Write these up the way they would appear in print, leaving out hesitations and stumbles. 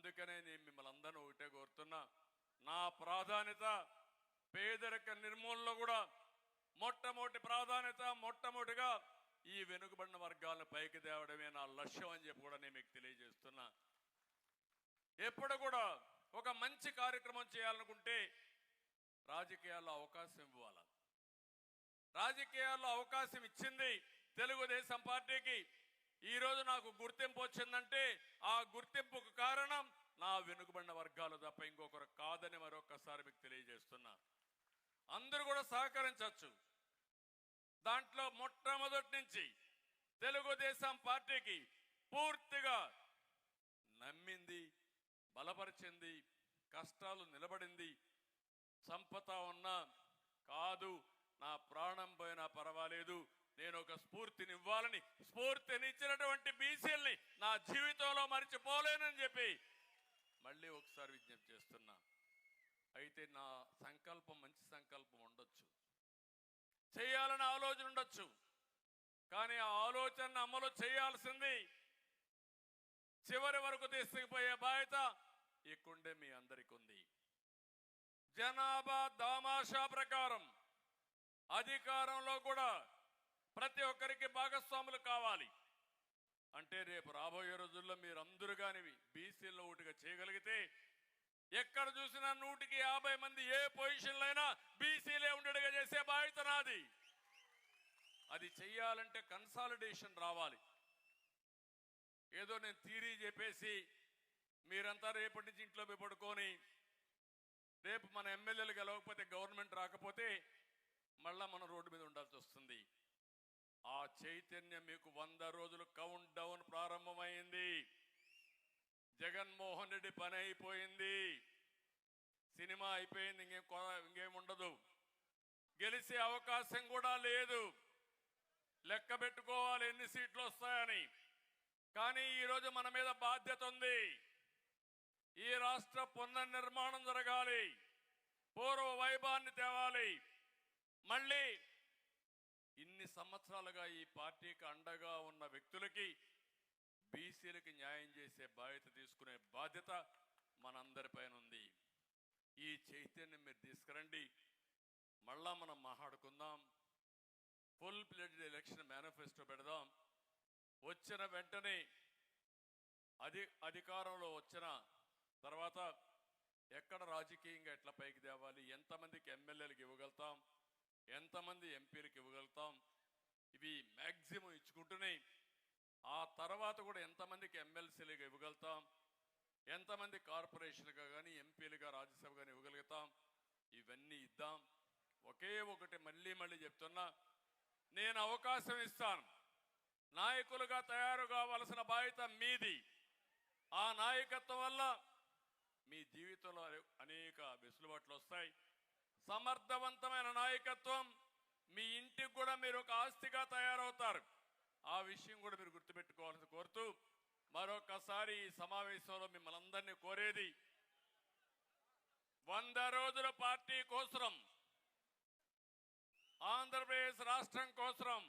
అందుకనే నేను మిమ్మల్ని అందరూ ఒకటే కోరుతున్నా, నా ప్రాధాన్యత పేదరిక నిర్మూలనలో కూడా మొట్టమొదటి ప్రాధాన్యత, మొట్టమొదటిగా ఈ వెనుకబడిన వర్గాలను పైకి తేవడమే నా లక్ష్యం అని చెప్పి కూడా నేను మీకు తెలియజేస్తున్నా. ఎప్పుడు కూడా ఒక మంచి కార్యక్రమం చేయాలనుకుంటే రాజకీయాల్లో అవకాశం ఇవ్వాలి. రాజకీయాల్లో అవకాశం ఇచ్చింది తెలుగుదేశం పార్టీకి. ఈరోజు నాకు గుర్తింపు వచ్చిందంటే ఆ గుర్తింపుకు కారణం నా వెనుకబడిన వర్గాలు తప్ప ఇంకొకరు కాదని మరొకసారి మీకు తెలియజేస్తున్నా. అందరూ కూడా సహకరించవచ్చు. దాంట్లో మొట్టమొదటి నుంచి తెలుగుదేశం పార్టీకి పూర్తిగా నమ్మింది, బలపరిచింది, కష్టాలు నిలబడింది. సంపద ఉన్నా కాదు, నా ప్రాణం పోయినా పర్వాలేదు, నేను ఒక స్ఫూర్తినివ్వాలని స్ఫూర్తినిచ్చినటువంటి బీసీల్ని నా జీవితంలో మర్చిపోలేనని చెప్పి మళ్ళీ ఒకసారి విజ్ఞప్తి చేస్తున్నా. అయితే నా సంకల్పం మంచి సంకల్పం ఉండొచ్చు, చేయాలని ఆలోచన ఉండొచ్చు, కానీ ఆ ఆలోచన అమలు చేయాల్సింది చివరి వరకు తీసుకుపోయే బాధ్యత ఇక్కడే మీ అందరికి ఉంది. జనాభా దామాషా ప్రకారం అధికారంలో కూడా ప్రతి ఒక్కరికి భాగస్వాములు కావాలి. అంటే రేపు రాబోయే రోజుల్లో మీరందరూ కానివి బీసీల్లో ఒకటిగా చేయగలిగితే ఎక్కడ చూసినా 150 మంది ఏ పొజిషన్లో అయినా బీసీలే ఉండేట్టుగా చేసే బాధ్యత నాది. అది చెయ్యాలంటే కన్సాలిడేషన్ రావాలి. ఏదో నేను థియరీ చెప్పేసి మీరంతా రేపటి నుంచి ఇంట్లో పోయి పడుకొని రేపు మన ఎమ్మెల్యేలు గెలవకపోతే గవర్నమెంట్ రాకపోతే మళ్ళా మనం రోడ్డు మీద ఉండాల్సి వస్తుంది. ఆ చైతన్యం మీకు 100 రోజులు కౌంట్ డౌన్ ప్రారంభమైంది. జగన్మోహన్ రెడ్డి పని అయిపోయింది, సినిమా అయిపోయింది, ఇంకేం ఉండదు. గెలిచే అవకాశం కూడా లేదు. లెక్క పెట్టుకోవాలి ఎన్ని సీట్లు వస్తాయని. కానీ ఈరోజు మన మీద బాధ్యత ఉంది. ఈ రాష్ట్ర పునర్నిర్మాణం జరగాలి, పూర్వ వైభవాన్ని తేవాలి. మళ్ళీ ఇన్ని సంవత్సరాలుగా ఈ పార్టీకి అండగా ఉన్న వ్యక్తులకి బీసీలకి న్యాయం చేసే బాధ్యత తీసుకునే బాధ్యత మనందరిపైన ఉంది. ఈ చైతన్యం మీరు తీసుకురండి, మళ్ళా మనం మాట్లాడుకుందాం. ఫుల్ ప్లేటెడ్ ఎలక్షన్ మేనిఫెస్టో పెడదాం. వచ్చిన వెంటనే అధికారంలో వచ్చిన తర్వాత ఎక్కడ రాజకీయంగా ఎట్లా పైకి తేవాలి, ఎంతమందికి ఎమ్మెల్యేలకు ఇవ్వగలుగుతాం, ఎంతమంది ఎంపీలకు ఇవ్వగలుగుతాం, ఇవి మ్యాక్సిమం ఇచ్చుకుంటూనే ఆ తర్వాత కూడా ఎంతమందికి ఎమ్మెల్సీలుగా ఇవ్వగలుగుతాం, ఎంతమంది కార్పొరేషన్గా కానీ ఎంపీలుగా రాజ్యసభ కానీ ఇవ్వగలుగుతాం, ఇవన్నీ ఇద్దాం. ఒకే ఒకటి మళ్ళీ చెప్తున్నా, నేను అవకాశం ఇస్తాను. నాయకులుగా తయారు కావాల్సిన బాధ్యత మీది. ఆ నాయకత్వం వల్ల మీ జీవితంలో అనేక వెసులుబాట్లు వస్తాయి. సమర్థవంతమైన నాయకత్వం మీ ఇంటికి కూడా మీరు ఒక ఆస్తిగా తయారవుతారు. ఆ విషయం కూడా మీరు గుర్తుపెట్టుకోవాలని కోరుతూ మరొకసారి ఈ సమావేశంలో మిమ్మల్ని అందరినీ కోరేది, 100 రోజుల పార్టీ కోసం, ఆంధ్రప్రదేశ్ రాష్ట్రం కోసం,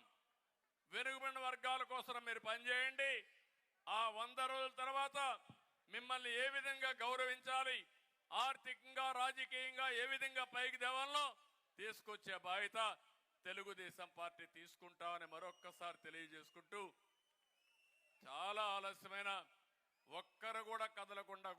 వెనుకబడిన వర్గాల కోసం మీరు పనిచేయండి. ఆ 100 రోజుల తర్వాత మిమ్మల్ని ఏ విధంగా గౌరవించాలి, ఆర్థికంగా రాజకీయంగా ఏ విధంగా పైకి తేవాలో తీసుకొచ్చే బాధ్యత తెలుగుదేశం పార్టీ తీసుకుంటామని మరొక్కసారి తెలియజేసుకుంటూ, చాలా ఆలస్యమైన ఒక్కరు కూడా కదలకుండా